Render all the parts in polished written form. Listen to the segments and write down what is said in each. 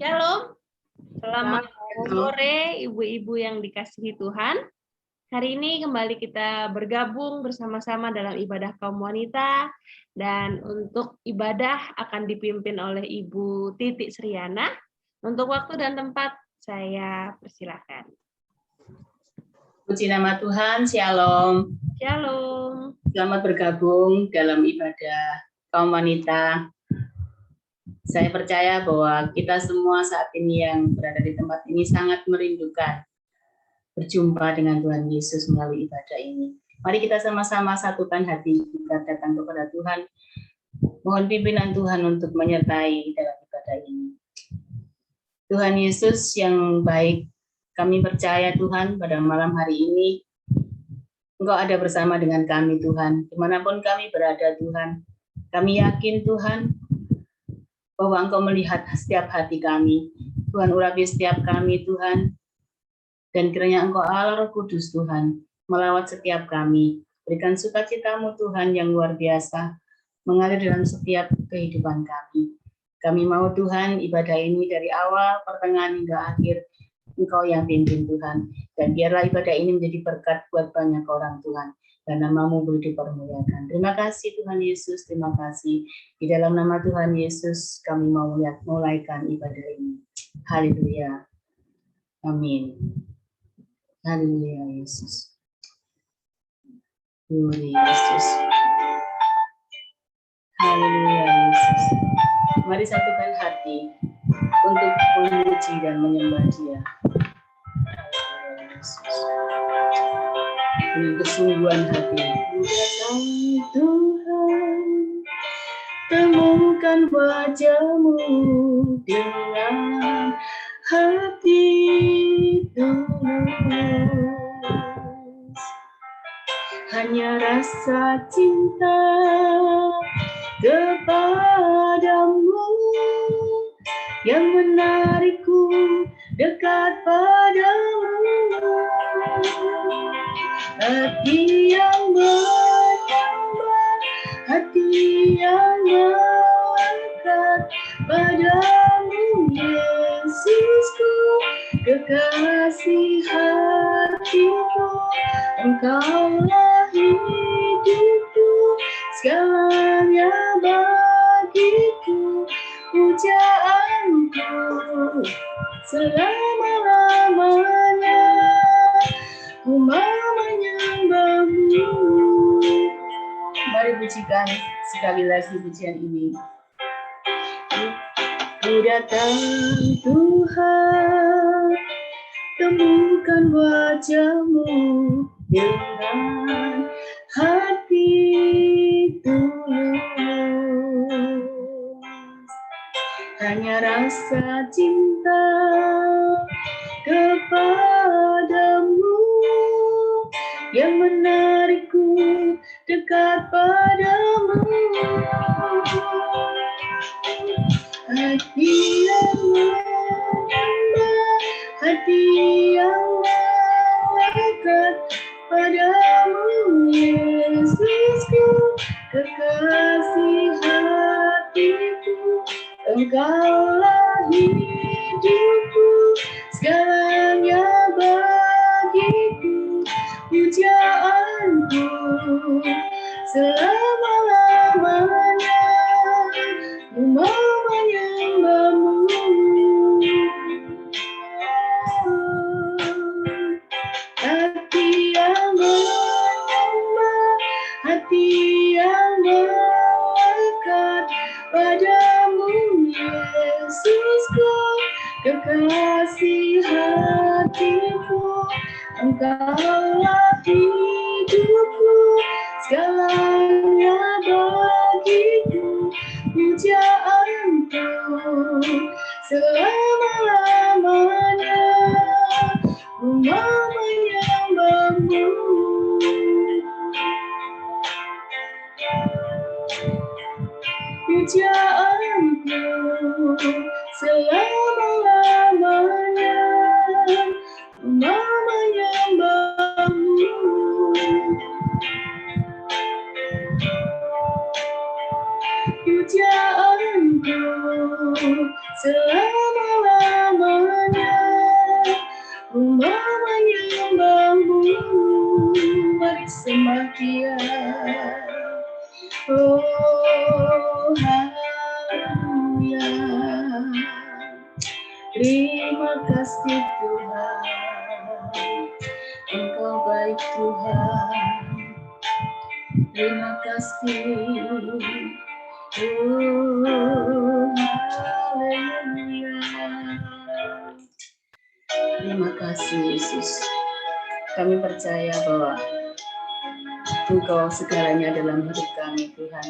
Shalom, selamat sore ibu-ibu yang dikasihi Tuhan. Hari ini kembali kita bergabung bersama-sama dalam ibadah kaum wanita, dan untuk ibadah akan dipimpin oleh Ibu Titik Sriana. Untuk waktu dan tempat saya persilakan. Puji nama Tuhan, Shalom. Shalom. Selamat bergabung dalam ibadah kaum wanita. Saya percaya bahwa kita semua saat ini yang berada di tempat ini sangat merindukan berjumpa dengan Tuhan Yesus melalui ibadah ini. Mari kita sama-sama satukan hati kita datang kepada Tuhan. Mohon pimpinan Tuhan untuk menyertai dalam ibadah ini. Tuhan Yesus yang baik, kami percaya Tuhan pada malam hari ini Engkau ada bersama dengan kami Tuhan. Dimanapun kami berada Tuhan, kami yakin Tuhan bahwa Engkau melihat setiap hati kami. Tuhan urapi setiap kami Tuhan. Dan kiranya Engkau Allah Roh Kudus Tuhan melawat setiap kami. Berikan sukacita-Mu Tuhan yang luar biasa mengalir dalam setiap kehidupan kami. Kami mau Tuhan ibadah ini dari awal, pertengahan hingga akhir Engkau yang pimpin Tuhan. Dan biarlah ibadah ini menjadi berkat buat banyak orang Tuhan. Dan nama-Mu boleh dipermuliakan. Terima kasih Tuhan Yesus, terima kasih. Di dalam nama Tuhan Yesus kami mau mulaikan ibadah ini. Haleluya. Amin. Haleluya Yesus. Glory Yesus. Haleluya Yesus. Mari satukan hati untuk memuji dan menyembah Dia. Haleluya Yesus. Dengan kesungguhan hati. Datang Tuhan, temukan wajah-Mu dengan hati tulus. Hanya rasa cinta kepadamu yang menarikku dekat padamu. Hati yang bertambah, hati yang melekat padamu Yesusku, kekasih hatiku. Engkaulah hidupku, segalanya bagiku, pujaanku selama-lamanya. Ku mau menyembah-Mu. Mari pujikan sekali lagi pujian ini. Ku datang Tuhan, temukan wajah-Mu dengan hati tulus. Hanya rasa cinta kepadamu yang menarikku dekat padamu. Hati yang menambah, hati yang melekat padamu Yesusku, kekasih hatiku. Engkaulah hidupku, segalanya bagiku, pujaanku selama-lamanya. Ku mau menyembah-Mu. Hati yang menyembah, hati yang melekat padamu Yesusku, kekasih hatiku. Engkaulah hidupku, segalanya bagiku, pujaanku selama-lamanya. Ku mau menyembah-Mu. Pujaanku selama-lamanya. Ku mau menyembah-Mu. Pujaanku selama-lamanya. Terima kasih Tuhan, Engkau baik Tuhan. Terima kasih. Haleluya. Terima kasih Yesus. Kami percaya bahwa Engkau segalanya dalam hidup kami Tuhan.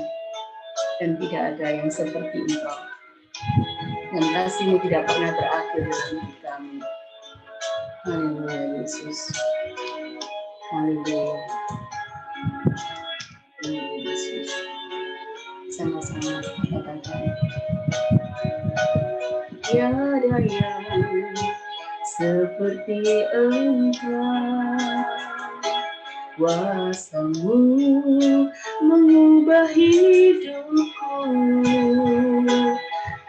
Dan tidak ada yang seperti Engkau. Dan kasih-Mu tidak pernah berakhir dalam hidup kami. Haleluya Yesus. Haleluya. Haleluya Yesus. Sama-sama katakan. Tiada yang seperti Engkau. Kuasa-Mu mengubah hidupku.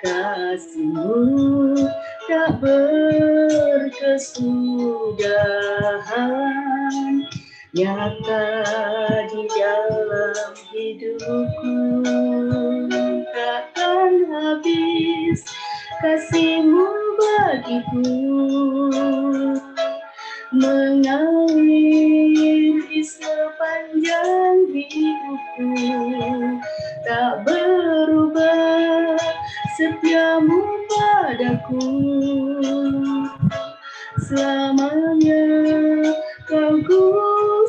Kasih-Mu tak berkesudahan, nyata di dalam hidupku. Takkan habis kasih-Mu bagiku, mengalir di sepanjang hidupku. Tak berubah setia-Mu padaku, selamanya Kau ku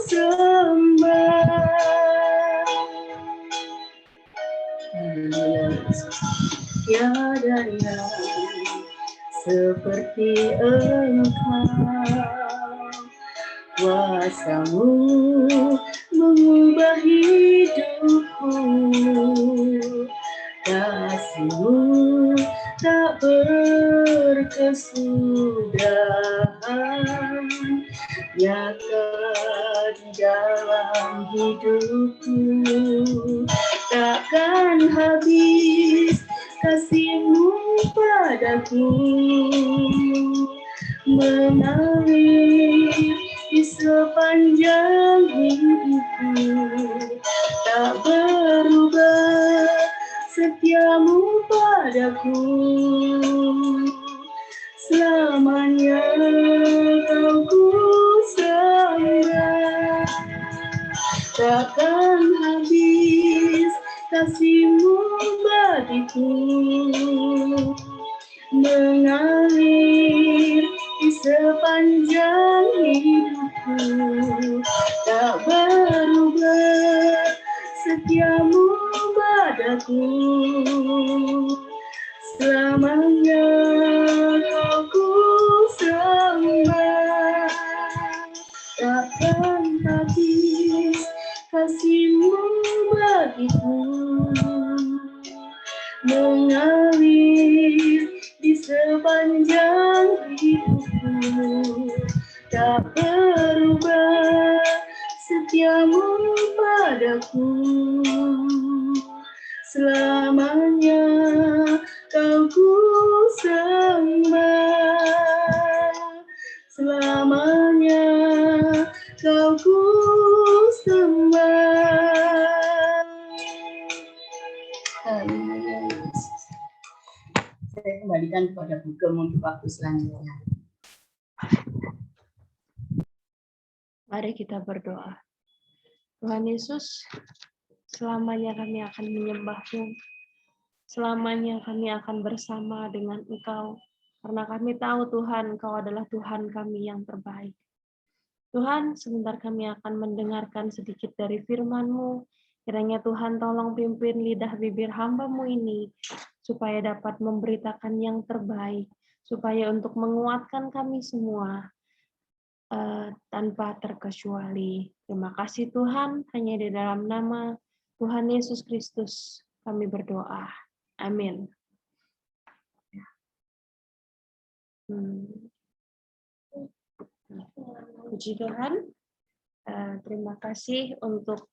sembah. Tiada yang seperti Engkau. Kuasa-Mu mengubah hidupku. Kasih-Mu tak berkesudahan, nyata di dalam hidupku. Takkan habis kasih-Mu padaku, mengalir di sepanjang hidupku. Tak berubah setia-Mu padaku, selamanya Kau ku sembah. Takkan habis kasih-Mu bagiku, mengalir di sepanjang hidupku. Tak berubah setia-Mu padaku, selamanya Kau ku sembah. Takkan habis kasih-Mu bagiku, mengalir di sepanjang hidupku. Tak berubah setia-Mu padaku, selamanya Kau ku sembah. Selamanya Kau ku sembah. Haleluya Yesus. Saya kembalikan kepada Bugem untuk waktu selanjutnya. Mari kita berdoa. Tuhan Yesus, selamanya kami akan menyembah-Mu. Selamanya kami akan bersama dengan Engkau. Karena kami tahu Tuhan, Engkau adalah Tuhan kami yang terbaik. Tuhan, sebentar kami akan mendengarkan sedikit dari firman-Mu. Kiranya Tuhan tolong pimpin lidah bibir hamba-Mu ini, supaya dapat memberitakan yang terbaik, supaya untuk menguatkan kami semua, tanpa terkecuali. Terima kasih Tuhan, hanya di dalam nama Tuhan Yesus Kristus kami berdoa. Amin. Puji Tuhan. Terima kasih untuk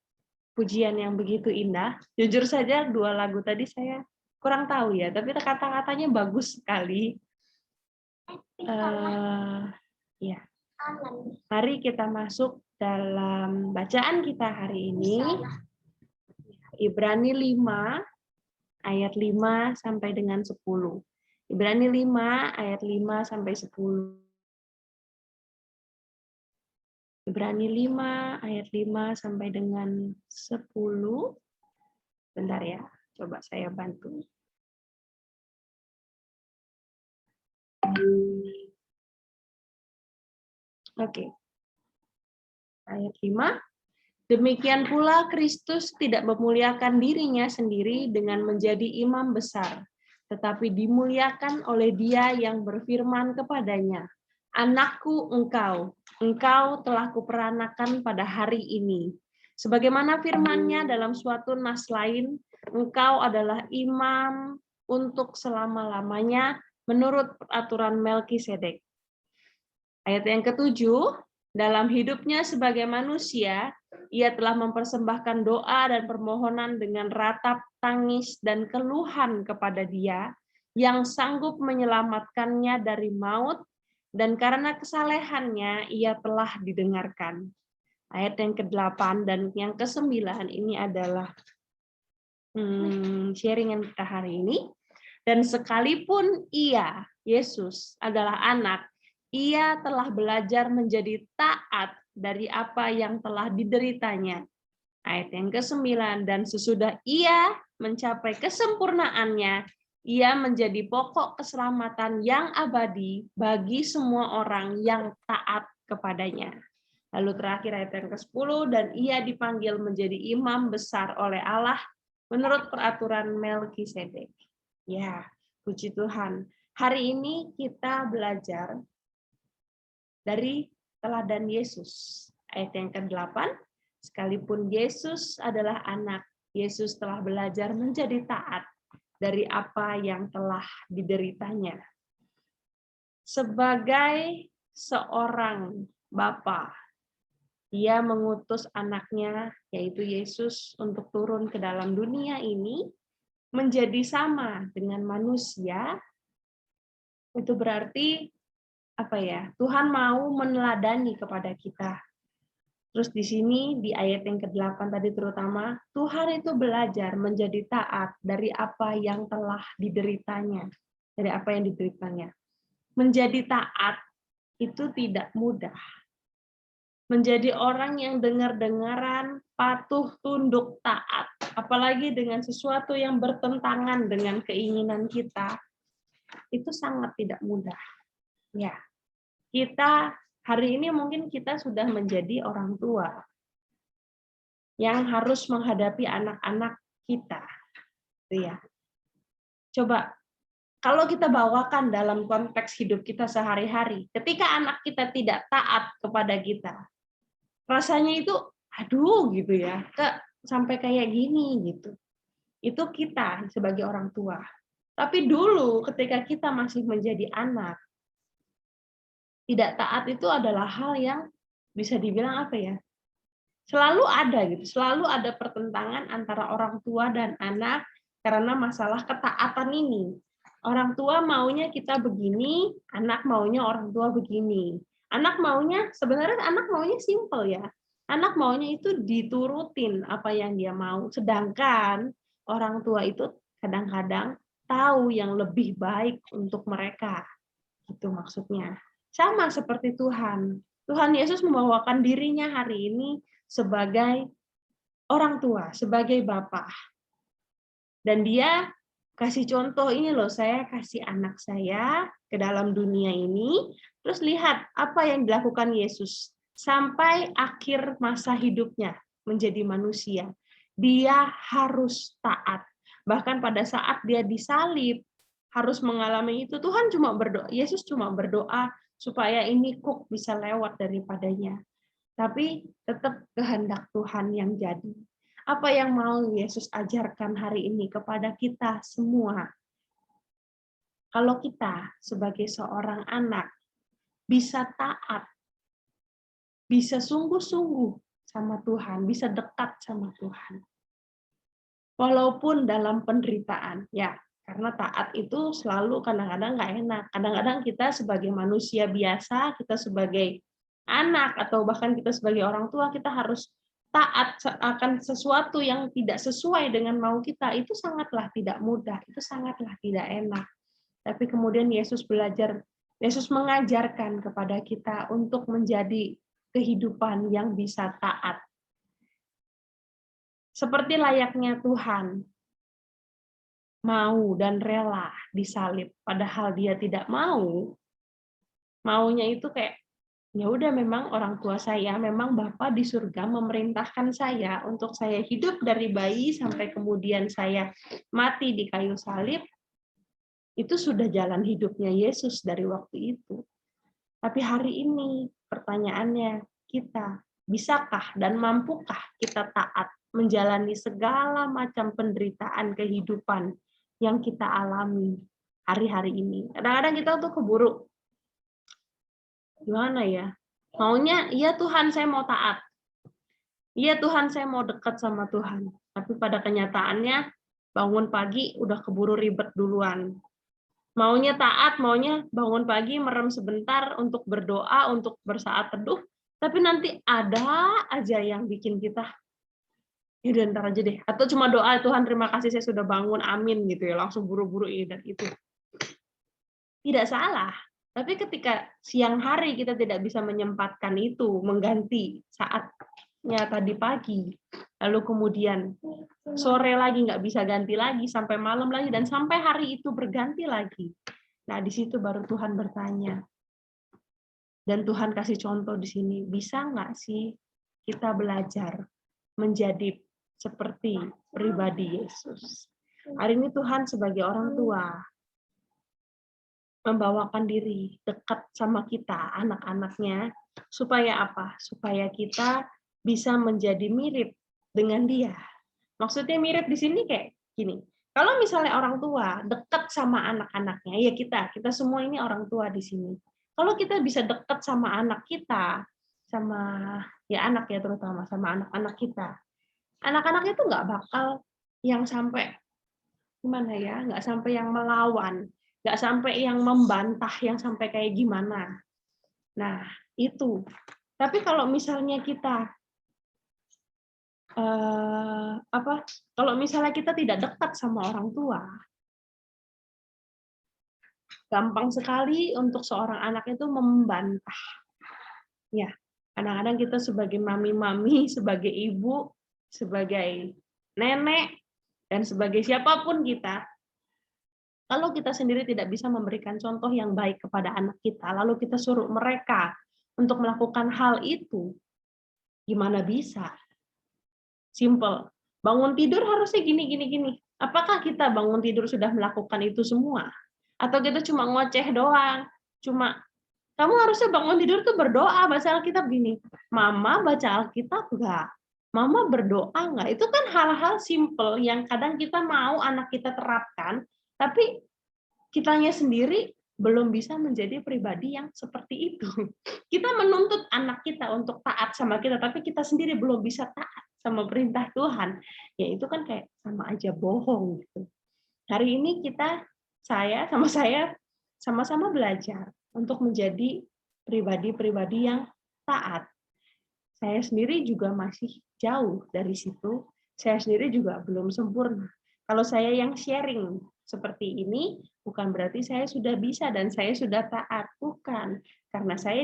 pujian yang begitu indah. Jujur saja 2 lagu tadi saya kurang tahu ya, tapi kata-katanya bagus sekali. Ya. Mari kita masuk dalam bacaan kita hari ini. Ibrani 5 ayat 5 sampai dengan 10. Ibrani 5 ayat 5 sampai 10. Ibrani 5 ayat 5 sampai dengan 10. Bentar ya, coba saya bantu. Oke. Ayat 5. Demikian pula Kristus tidak memuliakan dirinya sendiri dengan menjadi imam besar, tetapi dimuliakan oleh Dia yang berfirman kepadanya, "Anakku engkau telah kuperanakan pada hari ini." Sebagaimana firman-Nya dalam suatu nas lain, engkau adalah imam untuk selama-lamanya menurut peraturan Melkisedek. Ayat yang ketujuh, dalam hidupnya sebagai manusia, ia telah mempersembahkan doa dan permohonan dengan ratap, tangis, dan keluhan kepada Dia yang sanggup menyelamatkannya dari maut, dan karena kesalehannya ia telah didengarkan. Ayat yang ke-8 dan yang ke-9 ini adalah sharingan kita hari ini. Dan sekalipun ia, Yesus, adalah anak, ia telah belajar menjadi taat dari apa yang telah dideritanya. Ayat yang ke-9, dan sesudah ia mencapai kesempurnaannya, ia menjadi pokok keselamatan yang abadi bagi semua orang yang taat kepadanya. Lalu terakhir ayat yang ke-10, dan ia dipanggil menjadi imam besar oleh Allah menurut peraturan Melkisedek. Ya, puji Tuhan. Hari ini kita belajar dari teladan Yesus. Ayat yang ke-8, sekalipun Yesus adalah anak, Yesus telah belajar menjadi taat dari apa yang telah dideritanya. Sebagai seorang bapa, Dia mengutus anaknya, yaitu Yesus, untuk turun ke dalam dunia ini, menjadi sama dengan manusia. Itu berarti apa ya? Tuhan mau meneladani kepada kita. Terus di sini di ayat yang ke-8 tadi terutama, Tuhan itu belajar menjadi taat dari apa yang telah dideritanya. Dari apa yang dideritanya. Menjadi taat itu tidak mudah. Menjadi orang yang dengar-dengaran, patuh, tunduk, taat, apalagi dengan sesuatu yang bertentangan dengan keinginan kita, itu sangat tidak mudah. Ya, kita hari ini mungkin kita sudah menjadi orang tua yang harus menghadapi anak-anak kita. Ya. Coba kalau kita bawakan dalam konteks hidup kita sehari-hari, ketika anak kita tidak taat kepada kita, rasanya itu aduh gitu ya, sampai kayak gini gitu. Itu kita sebagai orang tua. Tapi dulu ketika kita masih menjadi anak, tidak taat itu adalah hal yang bisa dibilang apa ya? Selalu ada gitu, selalu ada pertentangan antara orang tua dan anak karena masalah ketaatan ini. Orang tua maunya kita begini, anak maunya orang tua begini. Anak maunya, sebenarnya anak maunya simple ya. Anak maunya itu diturutin apa yang dia mau. Sedangkan orang tua itu kadang-kadang tahu yang lebih baik untuk mereka. Itu maksudnya. Sama seperti Tuhan. Tuhan Yesus membawakan dirinya hari ini sebagai orang tua, sebagai Bapa. Dan dia kasih contoh, ini loh, saya kasih anak saya ke dalam dunia ini, terus lihat apa yang dilakukan Yesus sampai akhir masa hidupnya menjadi manusia. Dia harus taat. Bahkan pada saat dia disalib, harus mengalami itu, Tuhan cuma berdoa, Yesus cuma berdoa supaya ini kuk bisa lewat daripadanya. Tapi tetap kehendak Tuhan yang jadi. Apa yang mau Yesus ajarkan hari ini kepada kita semua? Kalau kita sebagai seorang anak bisa taat, bisa sungguh-sungguh sama Tuhan, bisa dekat sama Tuhan. Walaupun dalam penderitaan, ya, karena taat itu selalu kadang-kadang nggak enak. Kadang-kadang kita sebagai manusia biasa, kita sebagai anak, atau bahkan kita sebagai orang tua, kita harus taat akan sesuatu yang tidak sesuai dengan mau kita. Itu sangatlah tidak mudah, itu sangatlah tidak enak. Tapi kemudian Yesus mengajarkan kepada kita untuk menjadi kehidupan yang bisa taat. Seperti layaknya Tuhan mau dan rela disalib, padahal dia tidak mau. Maunya itu kayak, ya udah memang orang tua saya, memang Bapa di surga memerintahkan saya untuk saya hidup dari bayi sampai kemudian saya mati di kayu salib. Itu sudah jalan hidupnya Yesus dari waktu itu. Tapi hari ini pertanyaannya, kita bisakah dan mampukah kita taat menjalani segala macam penderitaan kehidupan yang kita alami hari-hari ini? Kadang-kadang kita tuh keburu, gimana ya? Maunya, iya Tuhan saya mau taat. Iya Tuhan saya mau dekat sama Tuhan. Tapi pada kenyataannya bangun pagi udah keburu ribet duluan. Maunya taat, maunya bangun pagi merem sebentar untuk berdoa, untuk bersaat teduh, tapi nanti ada aja yang bikin kita, ya udah ntar aja deh. Atau cuma doa, Tuhan terima kasih saya sudah bangun, amin gitu ya, langsung buru-buru ini dan itu. Tidak salah, tapi ketika siang hari kita tidak bisa menyempatkan itu, mengganti saatnya tadi pagi, lalu kemudian sore lagi nggak bisa ganti lagi, sampai malam lagi, dan sampai hari itu berganti lagi. Nah, di situ baru Tuhan bertanya. Dan Tuhan kasih contoh di sini, bisa nggak sih kita belajar menjadi seperti pribadi Yesus? Hari ini Tuhan sebagai orang tua membawakan diri dekat sama kita, anak-anaknya, supaya apa? Supaya kita bisa menjadi mirip dengan dia. Maksudnya mirip di sini kayak gini. Kalau misalnya orang tua dekat sama anak-anaknya, ya kita semua ini orang tua di sini. Kalau kita bisa dekat sama anak kita, sama ya anak ya terutama sama anak-anak kita, anak-anak itu nggak bakal yang sampai gimana ya, nggak sampai yang melawan, nggak sampai yang membantah, yang sampai kayak gimana. Nah itu. Tapi kalau misalnya kita kalau misalnya kita tidak dekat sama orang tua, gampang sekali untuk seorang anak itu membantah. Ya, kadang-kadang kita sebagai mami-mami, sebagai ibu, sebagai nenek, dan sebagai siapapun kita, kalau kita sendiri tidak bisa memberikan contoh yang baik kepada anak kita, lalu kita suruh mereka untuk melakukan hal itu, gimana bisa? Simple. Bangun tidur harusnya gini, gini, gini. Apakah kita bangun tidur sudah melakukan itu semua? Atau kita cuma ngoceh doang? Cuma, kamu harusnya bangun tidur tuh berdoa, baca Alkitab gini. Mama baca Alkitab enggak? Mama berdoa enggak? Itu kan hal-hal simple yang kadang kita mau anak kita terapkan, tapi kitanya sendiri belum bisa menjadi pribadi yang seperti itu. Kita menuntut anak kita untuk taat sama kita, tapi kita sendiri belum bisa taat sama perintah Tuhan. Ya itu kan kayak sama aja bohong gitu. Hari ini saya sama-sama belajar untuk menjadi pribadi-pribadi yang taat. Saya sendiri juga masih jauh dari situ. Saya sendiri juga belum sempurna. Kalau saya yang sharing seperti ini, bukan berarti saya sudah bisa dan saya sudah taat. Bukan. Karena saya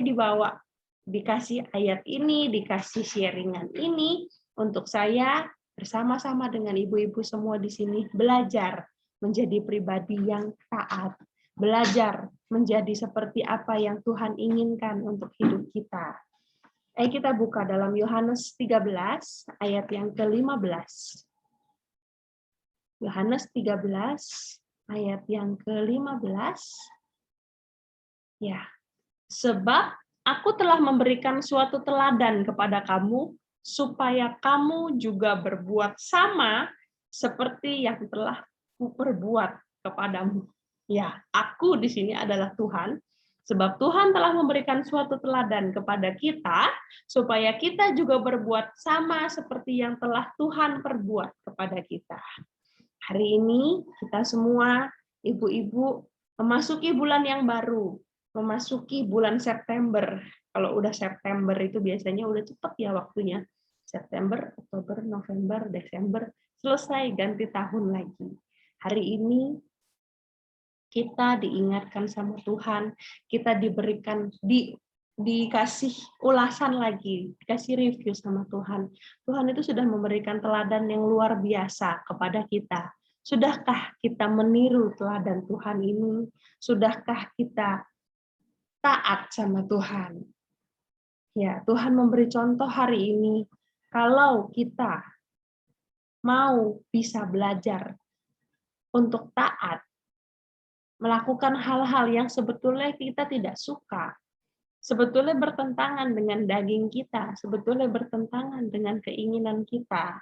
dikasih ayat ini, dikasih sharingan ini, untuk saya bersama-sama dengan ibu-ibu semua di sini belajar menjadi pribadi yang taat. Belajar menjadi seperti apa yang Tuhan inginkan untuk hidup kita. Kita buka dalam Yohanes 13 ayat yang ke-15. Yohanes 13 ayat yang ke-15. Ya. Sebab aku telah memberikan suatu teladan kepada kamu supaya kamu juga berbuat sama seperti yang telah kuperbuat kepadamu. Ya, aku di sini adalah Tuhan. Sebab Tuhan telah memberikan suatu teladan kepada kita, supaya kita juga berbuat sama seperti yang telah Tuhan perbuat kepada kita. Hari ini kita semua, ibu-ibu, memasuki bulan yang baru, memasuki bulan September. Kalau udah September itu biasanya udah cepat ya waktunya. September, Oktober, November, Desember, selesai ganti tahun lagi. Hari ini kita diingatkan sama Tuhan, kita dikasih ulasan lagi, dikasih review sama Tuhan. Tuhan itu sudah memberikan teladan yang luar biasa kepada kita. Sudahkah kita meniru teladan Tuhan ini? Sudahkah kita taat sama Tuhan? Ya, Tuhan memberi contoh hari ini, kalau kita mau bisa belajar untuk taat, melakukan hal-hal yang sebetulnya kita tidak suka, sebetulnya bertentangan dengan daging kita, sebetulnya bertentangan dengan keinginan kita.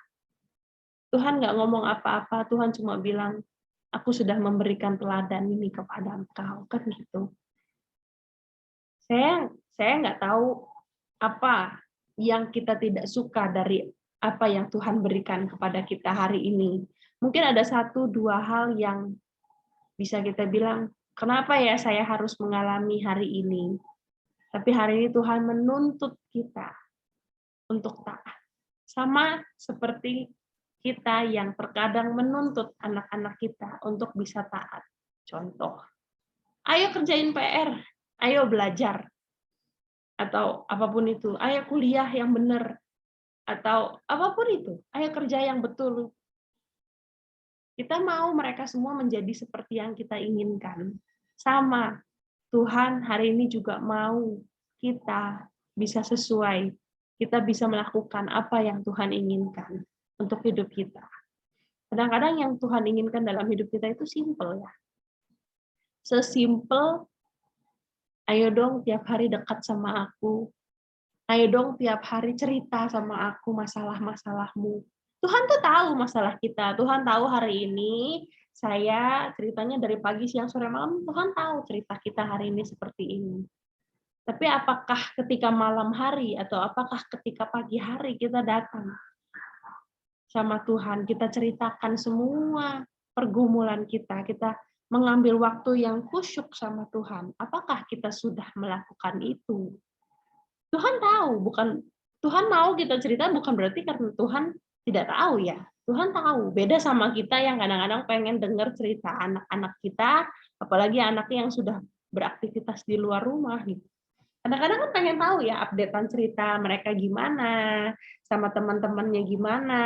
Tuhan nggak ngomong apa-apa, Tuhan cuma bilang, aku sudah memberikan teladan ini kepada engkau, kan gitu. Saya nggak tahu apa yang kita tidak suka dari apa yang Tuhan berikan kepada kita hari ini. Mungkin ada 1-2 hal yang bisa kita bilang, kenapa ya saya harus mengalami hari ini? Tapi hari ini Tuhan menuntut kita untuk taat. Sama seperti kita yang terkadang menuntut anak-anak kita untuk bisa taat. Contoh, ayo kerjain PR, ayo belajar, atau apapun itu, ayo kuliah yang benar, atau apapun itu, ayo kerja yang betul. Kita mau mereka semua menjadi seperti yang kita inginkan. Sama, Tuhan hari ini juga mau kita bisa sesuai, kita bisa melakukan apa yang Tuhan inginkan untuk hidup kita. Kadang-kadang yang Tuhan inginkan dalam hidup kita itu simple ya. Sesimpel, ayo dong tiap hari dekat sama aku, ayo dong tiap hari cerita sama aku masalah-masalahmu. Tuhan tuh tahu masalah kita. Tuhan tahu hari ini saya ceritanya dari pagi, siang, sore, malam. Tuhan tahu cerita kita hari ini seperti ini. Tapi apakah ketika malam hari atau apakah ketika pagi hari kita datang sama Tuhan, kita ceritakan semua pergumulan kita, kita mengambil waktu yang khusyuk sama Tuhan. Apakah kita sudah melakukan itu? Tuhan tahu, Tuhan mau kita cerita bukan berarti karena Tuhan tidak tahu ya. Tuhan tahu. Beda sama kita yang kadang-kadang pengen dengar cerita anak-anak kita, apalagi anaknya yang sudah beraktivitas di luar rumah gitu. Kadang-kadang kan pengen tahu ya updatean cerita mereka gimana, sama teman-temannya gimana,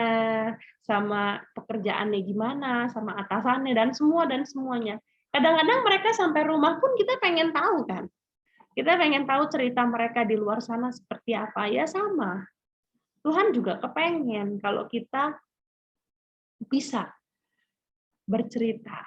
sama pekerjaannya gimana, sama atasannya dan semuanya. Kadang-kadang mereka sampai rumah pun kita pengen tahu kan. Kita pengen tahu cerita mereka di luar sana seperti apa. Ya sama. Tuhan juga kepengen kalau kita bisa bercerita.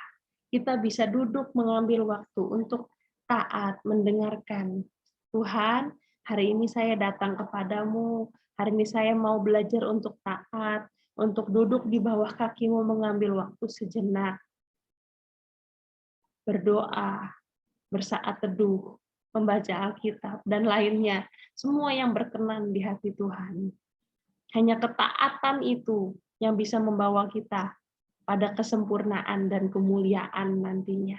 Kita bisa duduk mengambil waktu untuk taat, mendengarkan. Tuhan, hari ini saya datang kepadamu. Hari ini saya mau belajar untuk taat, untuk duduk di bawah kakimu mengambil waktu sejenak. Berdoa, bersaat teduh, membaca Alkitab, dan lainnya. Semua yang berkenan di hati Tuhan. Hanya ketaatan itu yang bisa membawa kita pada kesempurnaan dan kemuliaan nantinya.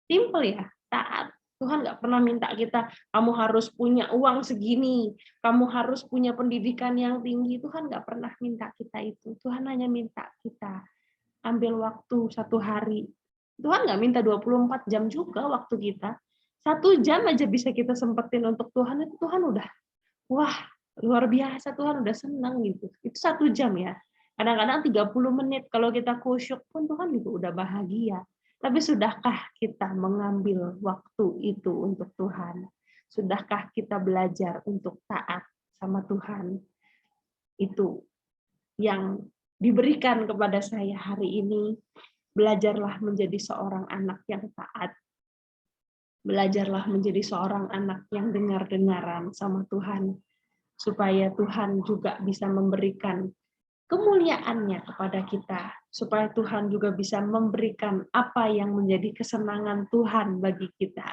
Simple ya, taat. Tuhan nggak pernah minta kita, kamu harus punya uang segini, kamu harus punya pendidikan yang tinggi. Tuhan nggak pernah minta kita itu. Tuhan hanya minta kita ambil waktu 1 hari. Tuhan nggak minta 24 jam juga waktu kita. 1 jam aja bisa kita sempetin untuk Tuhan, itu Tuhan udah, wah, luar biasa, Tuhan udah senang gitu. Itu 1 jam ya. Kadang-kadang 30 menit kalau kita khusyuk pun Tuhan juga udah bahagia. Tapi sudahkah kita mengambil waktu itu untuk Tuhan? Sudahkah kita belajar untuk taat sama Tuhan? Itu yang diberikan kepada saya hari ini. Belajarlah menjadi seorang anak yang taat. Belajarlah menjadi seorang anak yang dengar-dengaran sama Tuhan. Supaya Tuhan juga bisa memberikan kemuliaannya kepada kita, supaya Tuhan juga bisa memberikan apa yang menjadi kesenangan Tuhan bagi kita.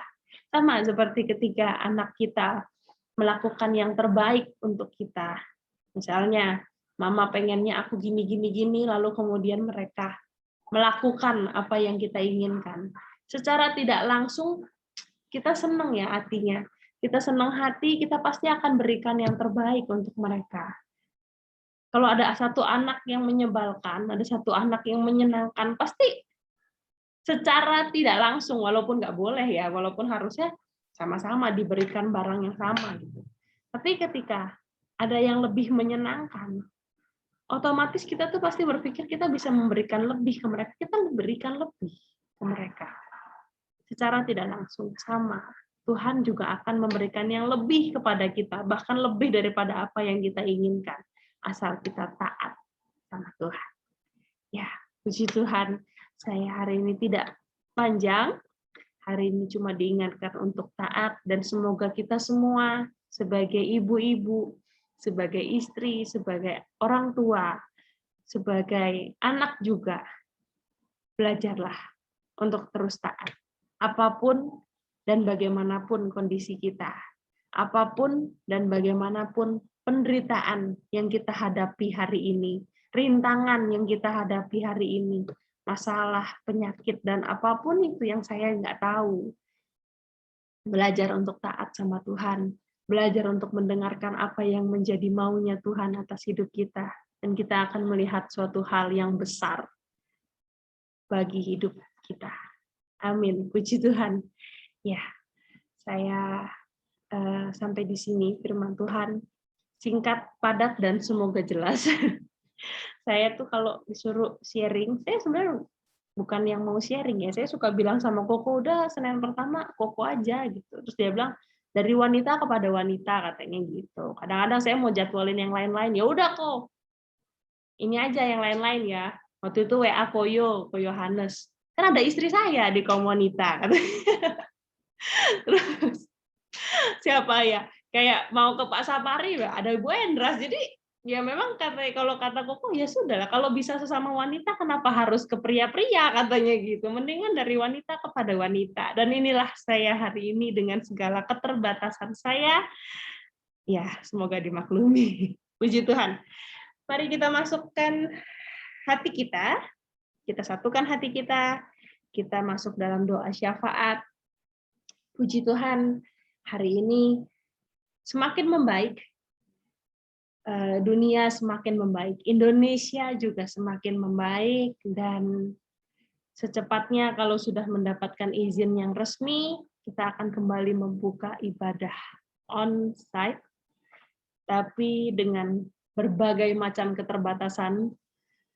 Sama seperti ketika anak kita melakukan yang terbaik untuk kita. Misalnya, mama pengennya aku gini, lalu kemudian mereka melakukan apa yang kita inginkan. Secara tidak langsung, kita senang ya hatinya. Kita senang hati, kita pasti akan berikan yang terbaik untuk mereka. Kalau ada 1 anak yang menyebalkan, ada 1 anak yang menyenangkan, pasti secara tidak langsung, walaupun nggak boleh ya, walaupun harusnya sama-sama diberikan barang yang sama gitu. Tapi ketika ada yang lebih menyenangkan, otomatis kita tuh pasti berpikir kita bisa memberikan lebih ke mereka, kita memberikan lebih ke mereka. Secara tidak langsung sama. Tuhan juga akan memberikan yang lebih kepada kita, bahkan lebih daripada apa yang kita inginkan, asal kita taat sama Tuhan. Ya, puji Tuhan, saya hari ini tidak panjang, hari ini cuma diingatkan untuk taat, dan semoga kita semua sebagai ibu-ibu, sebagai istri, sebagai orang tua, sebagai anak juga, belajarlah untuk terus taat. Apapun dan bagaimanapun kondisi kita, apapun dan bagaimanapun penderitaan yang kita hadapi hari ini, rintangan yang kita hadapi hari ini, masalah, penyakit, dan apapun itu yang saya nggak tahu. Belajar untuk taat sama Tuhan, belajar untuk mendengarkan apa yang menjadi maunya Tuhan atas hidup kita, dan kita akan melihat suatu hal yang besar bagi hidup kita. Amin. Puji Tuhan. Ya, saya sampai di sini firman Tuhan. Singkat, padat, dan semoga jelas. Saya tuh kalau disuruh sharing, saya sebenarnya bukan yang mau sharing ya. Saya suka bilang sama Koko, udah Senin pertama Koko aja gitu. Terus dia bilang dari wanita kepada wanita katanya gitu. Kadang-kadang saya mau jadwalin yang lain-lain. Ya udah kok. Ini aja yang lain-lain ya. Waktu itu WA Koyo Hannes. Kan ada istri saya di kaum wanita katanya. Terus siapa ya? Kayak mau ke Pak Sapari, ada Bu Endras. Jadi ya memang kalau kata Koko ya sudah lah. Kalau bisa sesama wanita, kenapa harus ke pria-pria katanya gitu? Mendingan dari wanita kepada wanita. Dan inilah saya hari ini dengan segala keterbatasan saya. Ya semoga dimaklumi. Puji Tuhan. Mari kita masukkan hati kita satukan hati kita masuk dalam doa syafaat. Puji Tuhan, hari ini semakin membaik, dunia semakin membaik, Indonesia juga semakin membaik, dan secepatnya kalau sudah mendapatkan izin yang resmi, kita akan kembali membuka ibadah on-site, tapi dengan berbagai macam keterbatasan.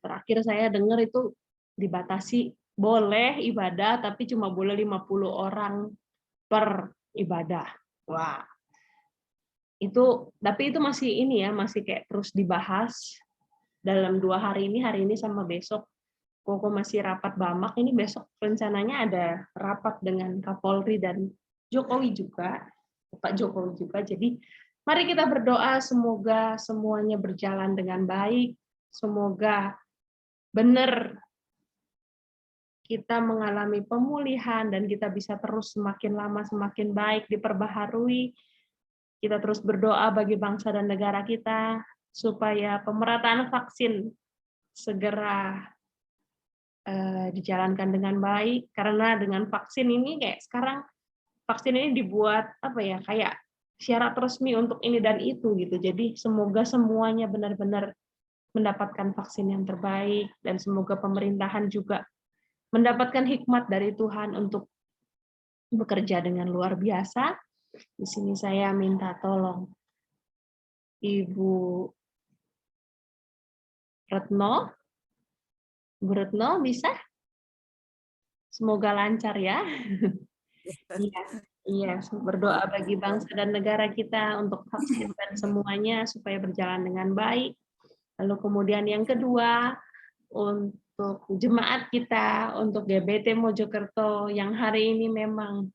Terakhir saya dengar itu dibatasi, boleh ibadah, tapi cuma boleh 50 orang per ibadah. Wah, tapi itu masih ini ya, masih kayak terus dibahas dalam 2 hari ini sama besok. Koko masih rapat Bamak, ini besok rencananya ada rapat dengan Kapolri dan Jokowi juga, Pak Jokowi juga. Jadi mari kita berdoa semoga semuanya berjalan dengan baik, semoga benar kita mengalami pemulihan dan kita bisa terus semakin lama semakin baik, diperbaharui. Kita terus berdoa bagi bangsa dan negara kita supaya pemerataan vaksin segera dijalankan dengan baik, karena dengan vaksin ini kayak sekarang vaksin ini dibuat apa ya, kayak syarat resmi untuk ini dan itu gitu. Jadi semoga semuanya benar-benar mendapatkan vaksin yang terbaik, dan semoga pemerintahan juga mendapatkan hikmat dari Tuhan untuk bekerja dengan luar biasa. Di sini saya minta tolong Ibu Retno. Bu Retno bisa? Semoga lancar ya. Iya, iya, berdoa bagi bangsa dan negara kita untuk vaksin dan semuanya supaya berjalan dengan baik. Lalu kemudian yang kedua, untuk jemaat kita, untuk GBT Mojokerto yang hari ini memang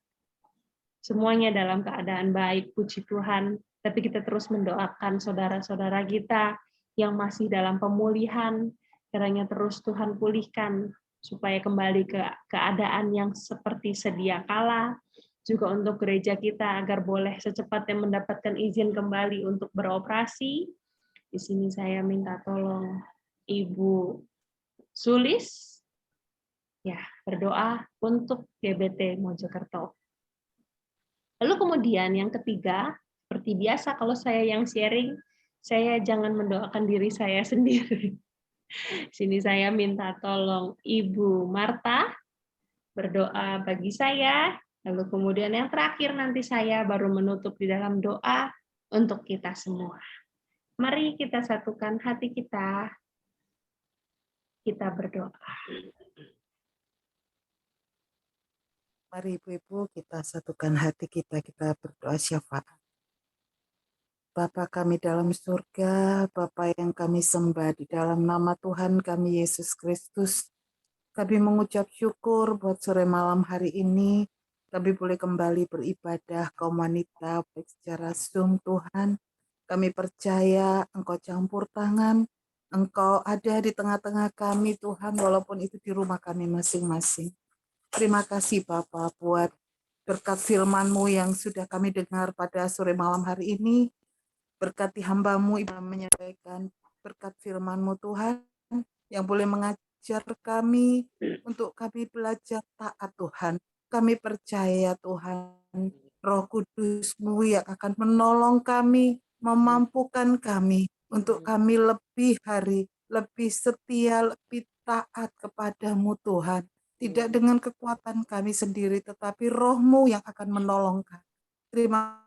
semuanya dalam keadaan baik, puji Tuhan. Tapi kita terus mendoakan saudara-saudara kita yang masih dalam pemulihan, kiranya terus Tuhan pulihkan supaya kembali ke keadaan yang seperti sedia kala. Juga untuk gereja kita agar boleh secepatnya mendapatkan izin kembali untuk beroperasi. Di sini saya minta tolong Ibu Sulis ya berdoa untuk GBT Mojokerto. Lalu kemudian yang ketiga, seperti biasa kalau saya yang sharing, saya jangan mendoakan diri saya sendiri. Sini saya minta tolong Ibu Marta berdoa bagi saya, lalu kemudian yang terakhir nanti saya baru menutup di dalam doa untuk kita semua. Mari kita satukan hati kita berdoa. Mari Ibu-Ibu kita satukan hati kita berdoa syafaat. Bapa kami dalam surga, Bapa yang kami sembah di dalam nama Tuhan kami Yesus Kristus, kami mengucap syukur buat sore malam hari ini, kami boleh kembali beribadah kaum wanita baik secara Zoom Tuhan. Kami percaya Engkau campur tangan, Engkau ada di tengah-tengah kami Tuhan, walaupun itu di rumah kami masing-masing. Terima kasih Bapak buat berkat firman-Mu yang sudah kami dengar pada sore malam hari ini. Berkati hamba-Mu yang menyampaikan berkat firman-Mu Tuhan yang boleh mengajar kami untuk kami belajar taat Tuhan. Kami percaya Tuhan, Roh Kudus-Mu yang akan menolong kami, memampukan kami untuk kami lebih lebih setia, lebih taat kepadamu Tuhan. Tidak dengan kekuatan kami sendiri, tetapi Roh-Mu yang akan menolong kami. Terima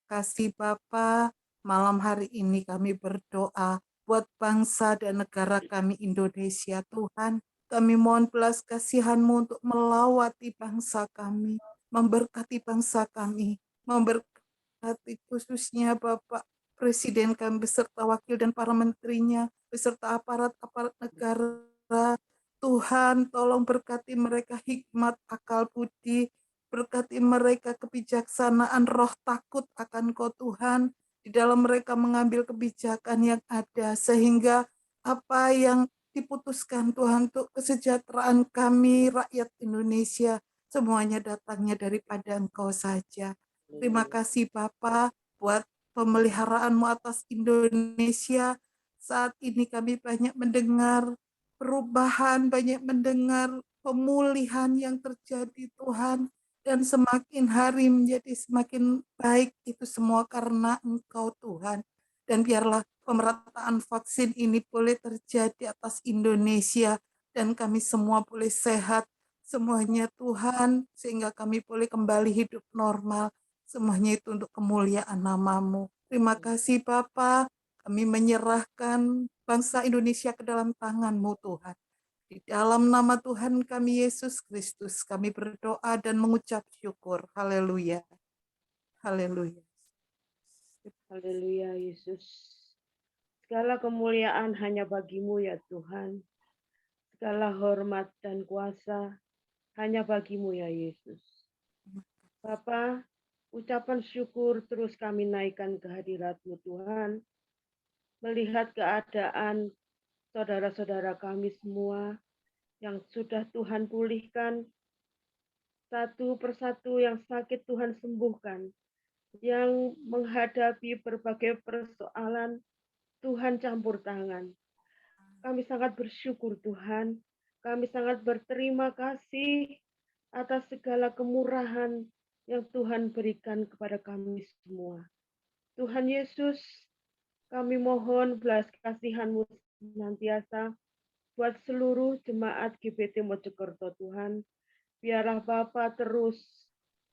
kasih Bapa. Malam hari ini kami berdoa buat bangsa dan negara kami Indonesia Tuhan. Kami mohon belas kasihan-Mu untuk melawati bangsa kami, memberkati bangsa kami, memberkati khususnya Bapak Presiden kami beserta wakil dan para menterinya, beserta aparat-aparat negara. Tuhan tolong berkati mereka hikmat, akal budi, berkati mereka kebijaksanaan, roh takut akan Kau Tuhan, di dalam mereka mengambil kebijakan yang ada, sehingga apa yang diputuskan Tuhan untuk kesejahteraan kami, rakyat Indonesia, semuanya datangnya daripada Engkau saja. Terima kasih Bapa buat pemeliharaan-Mu atas Indonesia. Saat ini kami banyak mendengar perubahan, banyak mendengar pemulihan yang terjadi Tuhan. Dan semakin hari menjadi semakin baik itu semua karena Engkau Tuhan. Dan biarlah pemerataan vaksin ini boleh terjadi atas Indonesia dan kami semua boleh sehat semuanya Tuhan, sehingga kami boleh kembali hidup normal. Semuanya itu untuk kemuliaan nama-Mu. Terima kasih Bapa, kami menyerahkan bangsa Indonesia ke dalam tangan-Mu Tuhan. Di dalam nama Tuhan kami Yesus Kristus, kami berdoa dan mengucap syukur. Haleluya. Haleluya. Haleluya Yesus. Segala kemuliaan hanya bagi-Mu ya Tuhan. Segala hormat dan kuasa hanya bagi-Mu ya Yesus. Bapa, ucapan syukur terus kami naikkan ke hadirat-Mu Tuhan. Melihat keadaan saudara-saudara kami semua yang sudah Tuhan pulihkan, satu persatu yang sakit Tuhan sembuhkan, yang menghadapi berbagai persoalan Tuhan campur tangan. Kami sangat bersyukur Tuhan, kami sangat berterima kasih atas segala kemurahan yang Tuhan berikan kepada kami semua. Tuhan Yesus, kami mohon belas kasihan-Mu senantiasa buat seluruh jemaat GBT Mojokerto Tuhan. Biarlah Bapa terus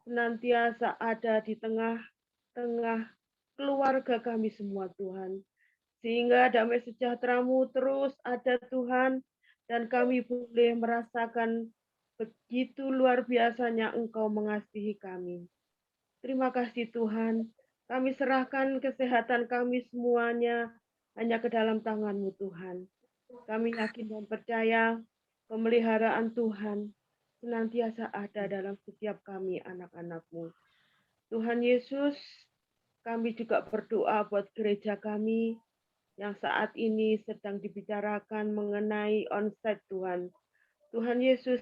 senantiasa ada di tengah-tengah keluarga kami semua Tuhan. Sehingga damai sejahtera-Mu terus ada Tuhan, dan kami boleh merasakan begitu luar biasanya Engkau mengasihi kami. Terima kasih Tuhan, kami serahkan kesehatan kami semuanya hanya ke dalam tangan-Mu Tuhan. Kami yakin dan percaya pemeliharaan Tuhan senantiasa ada dalam setiap kami anak-anak-Mu. Tuhan Yesus, kami juga berdoa buat gereja kami yang saat ini sedang dibicarakan mengenai onsite Tuhan. Tuhan Yesus,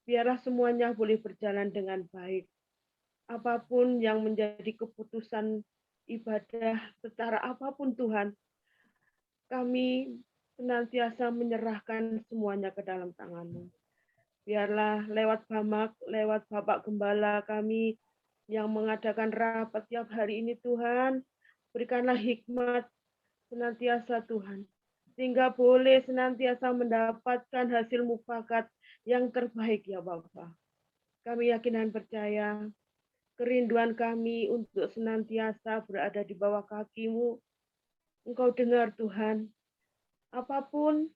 biarlah semuanya boleh berjalan dengan baik. Apapun yang menjadi keputusan ibadah secara apapun Tuhan, kami senantiasa menyerahkan semuanya ke dalam tangan-Mu. Biarlah lewat Bamak, lewat Bapak Gembala kami yang mengadakan rapat tiap hari ini Tuhan, berikanlah hikmat senantiasa Tuhan, sehingga boleh senantiasa mendapatkan hasil mufakat yang terbaik ya Bapa. Kami yakin dan percaya kerinduan kami untuk senantiasa berada di bawah kaki-Mu. Engkau dengar Tuhan, apapun,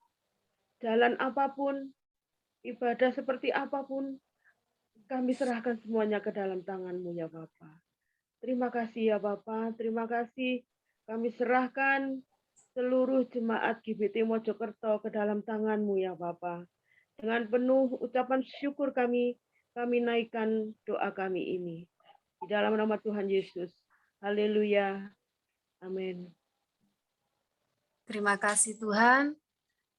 jalan apapun, ibadah seperti apapun, kami serahkan semuanya ke dalam tangan-Mu ya Bapa. Terima kasih ya Bapa, terima kasih. Kami serahkan seluruh jemaat GBT Mojokerto ke dalam tangan-Mu ya Bapa. Dengan penuh ucapan syukur kami naikkan doa kami ini. Di dalam nama Tuhan Yesus. Haleluya. Amin. Terima kasih Tuhan.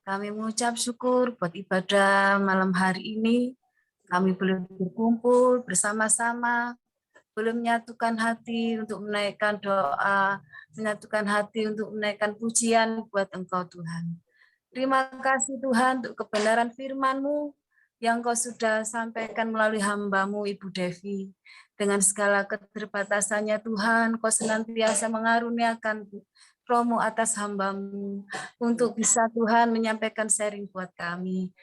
Kami mengucap syukur buat ibadah malam hari ini. Kami boleh berkumpul bersama-sama, boleh menyatukan hati untuk menaikkan doa, menyatukan hati untuk menaikkan pujian buat Engkau Tuhan. Terima kasih Tuhan untuk kebenaran firman-Mu yang Kau sudah sampaikan melalui hamba-Mu Ibu Devi. Dengan segala keterbatasannya Tuhan, Kau senantiasa mengaruniakan Roh-Mu atas hamba-Mu untuk bisa Tuhan menyampaikan sharing buat kami.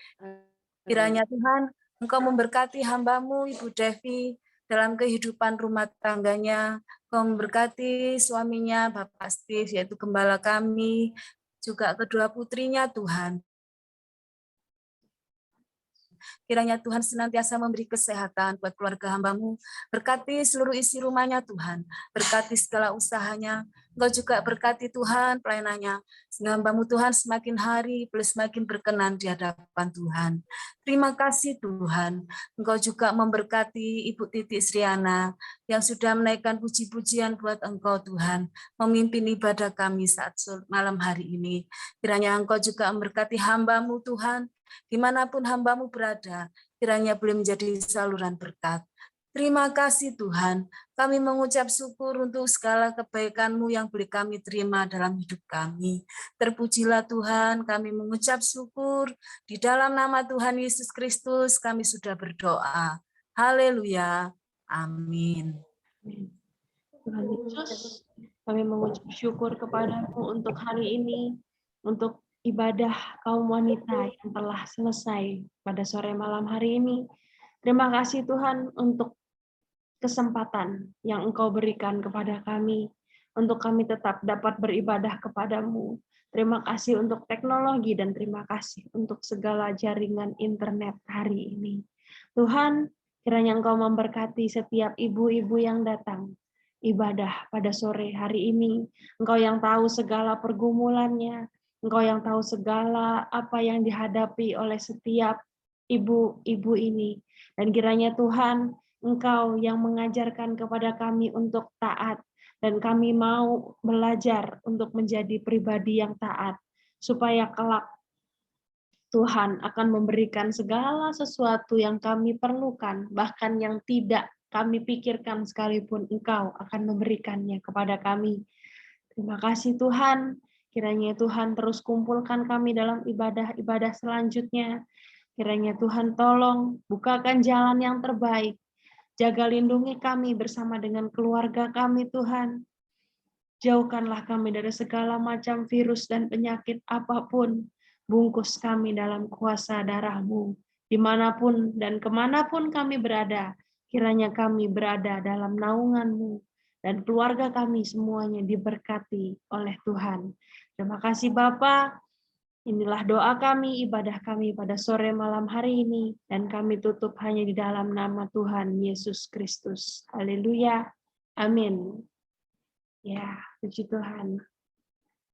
Kiranya Tuhan, Engkau memberkati hamba-Mu Ibu Devi dalam kehidupan rumah tangganya. Kau memberkati suaminya Bapak Steve, yaitu gembala kami, juga kedua putrinya Tuhan. Kiranya Tuhan senantiasa memberi kesehatan buat keluarga hamba-Mu. Berkati seluruh isi rumahnya Tuhan. Berkati segala usahanya. Engkau juga berkati Tuhan pelayanannya. Sehingga hamba-Mu Tuhan semakin hari boleh semakin berkenan di hadapan Tuhan. Terima kasih Tuhan. Engkau juga memberkati Ibu Titi Sriana yang sudah menaikkan puji-pujian buat Engkau Tuhan. Memimpin ibadah kami saat malam hari ini. Kiranya Engkau juga memberkati hamba-Mu Tuhan. Dimanapun hamba-Mu berada, kiranya boleh menjadi saluran berkat. Terima kasih Tuhan, kami mengucap syukur untuk segala kebaikan-Mu yang boleh kami terima dalam hidup kami. Terpujilah Tuhan, kami mengucap syukur, di dalam nama Tuhan Yesus Kristus kami sudah berdoa. Haleluya, amin. Tuhan Yesus, kami mengucap syukur kepada-Mu untuk hari ini, untuk ibadah kaum wanita yang telah selesai pada sore malam hari ini. Terima kasih Tuhan untuk kesempatan yang Engkau berikan kepada kami, untuk kami tetap dapat beribadah kepada-Mu. Terima kasih untuk teknologi dan terima kasih untuk segala jaringan internet hari ini. Tuhan, kiranya Engkau memberkati setiap ibu-ibu yang datang ibadah pada sore hari ini. Engkau yang tahu segala pergumulannya, Engkau yang tahu segala apa yang dihadapi oleh setiap ibu-ibu ini. Dan kiranya Tuhan, Engkau yang mengajarkan kepada kami untuk taat, dan kami mau belajar untuk menjadi pribadi yang taat, supaya kelak Tuhan akan memberikan segala sesuatu yang kami perlukan, bahkan yang tidak kami pikirkan sekalipun Engkau akan memberikannya kepada kami. Terima kasih Tuhan. Kiranya Tuhan terus kumpulkan kami dalam ibadah-ibadah selanjutnya. Kiranya Tuhan tolong bukakan jalan yang terbaik. Jaga lindungi kami bersama dengan keluarga kami Tuhan. Jauhkanlah kami dari segala macam virus dan penyakit apapun. Bungkus kami dalam kuasa darah-Mu. Dimanapun dan kemanapun kami berada, kiranya kami berada dalam naungan-Mu. Dan keluarga kami semuanya diberkati oleh Tuhan. Terima kasih Bapa. Inilah doa kami, ibadah kami pada sore malam hari ini. Dan kami tutup hanya di dalam nama Tuhan Yesus Kristus. Haleluya. Amin. Ya, puji Tuhan.